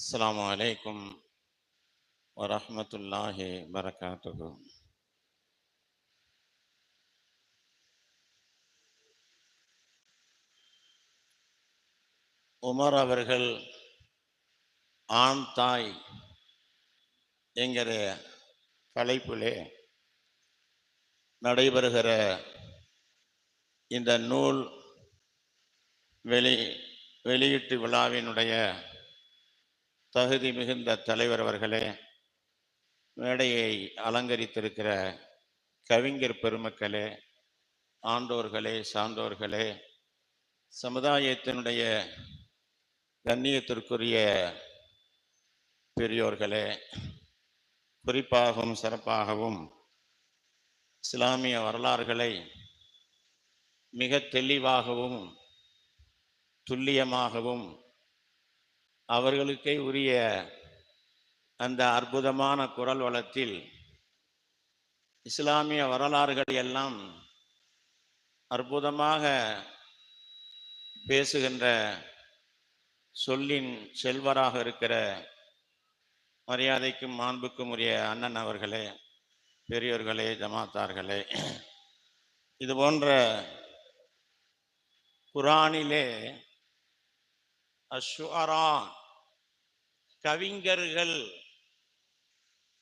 السلام عليكم ورحمة الله وبركاته. Umar அவர்கள் ஆண் தாய் என்கிற தலைப்பிலே நடைபெறுகிற இந்த நூல் வெளியீட்டு விழாவினுடைய தகுதி மிகுந்த தலைவர் அவர்களே, மேடையை அலங்கரித்திருக்கிற கவிஞர் பெருமக்களே, ஆண்டோர்களே, சான்றோர்களே, சமுதாயத்தினுடைய கண்ணியத்திற்குரிய பெரியோர்களே, குறிப்பாகவும் சிறப்பாகவும் இஸ்லாமிய வரலாறுகளை மிக தெளிவாகவும் துல்லியமாகவும் அவர்களுக்கே உரிய அந்த அற்புதமான குரல் வளத்தில் இஸ்லாமிய வரலாறுகளை எல்லாம் அற்புதமாக பேசுகின்ற சொல்லின் செல்வராக இருக்கிற மரியாதைக்கும் மாண்புக்கும் உரிய அண்ணன் அவர்களே, பெரியோர்களே, ஜமாத்தார்களே, இது போன்ற குரானிலே அஷ்ஷுஅரா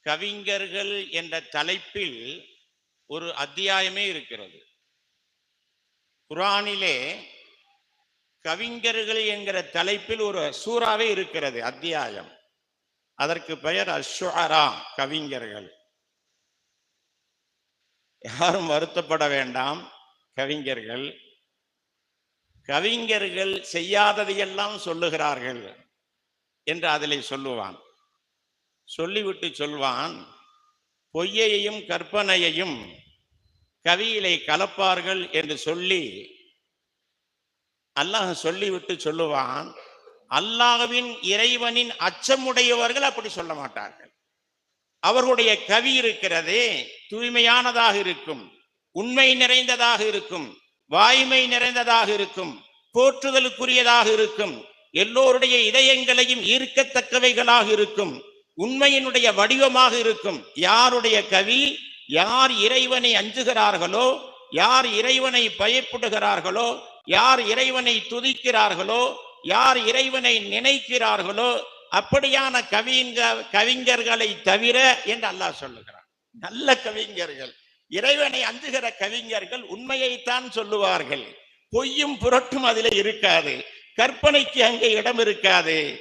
கவிஞர்கள் என்ற தலைப்பில் ஒரு அத்தியாயமே இருக்கிறது. குரானிலே கவிஞர்கள் என்கிற தலைப்பில் ஒரு சூறாவே இருக்கிறது, அத்தியாயம். அதற்கு பெயர் அஷ்ஷுஅரா, கவிஞர்கள். யாரும் வருத்தப்பட வேண்டாம். கவிஞர்கள் செய்யாததையெல்லாம் சொல்லுகிறார்கள் என்று அதிலே சொல்லுவான். சொல்லிவிட்டு சொல்வான், பொய்யையும் கற்பனையையும் கவியிலே கலப்பார்கள் என்று சொல்லி அல்லாஹ் சொல்லிவிட்டு சொல்லுவான், அல்லாஹ்வின் இறைவனின் அச்சமுடையவர்கள் அப்படி சொல்ல மாட்டார்கள். அவர்களுடைய கவி இருக்கிறதே தூய்மையானதாக இருக்கும், உண்மை நிறைந்ததாக இருக்கும், வாய்மை நிறைந்ததாக இருக்கும், போற்றுதலுக்குரியதாக இருக்கும், எல்லோருடைய இதயங்களையும் ஈர்க்கத்தக்கவைகளாக இருக்கும், உண்மையினுடைய வடிவமாக இருக்கும். யாருடைய கவி, யார் இறைவனை அஞ்சுகிறார்களோ, யார் இறைவனை பயப்படுகிறார்களோ, யார் இறைவனை துதிக்கிறார்களோ, யார் இறைவனை நினைக்கிறார்களோ, அப்படியான கவிஞர்களை தவிர என்று அல்லாஹ் சொல்லுகிறார். நல்ல கவிஞர்கள், இறைவனை அஞ்சுகிற கவிஞர்கள் உண்மையைத்தான் சொல்லுவார்கள். பொய்யும் புரட்டும் அதிலே இருக்காது, கற்பனைக்கு அங்கே இடம் இருக்காது.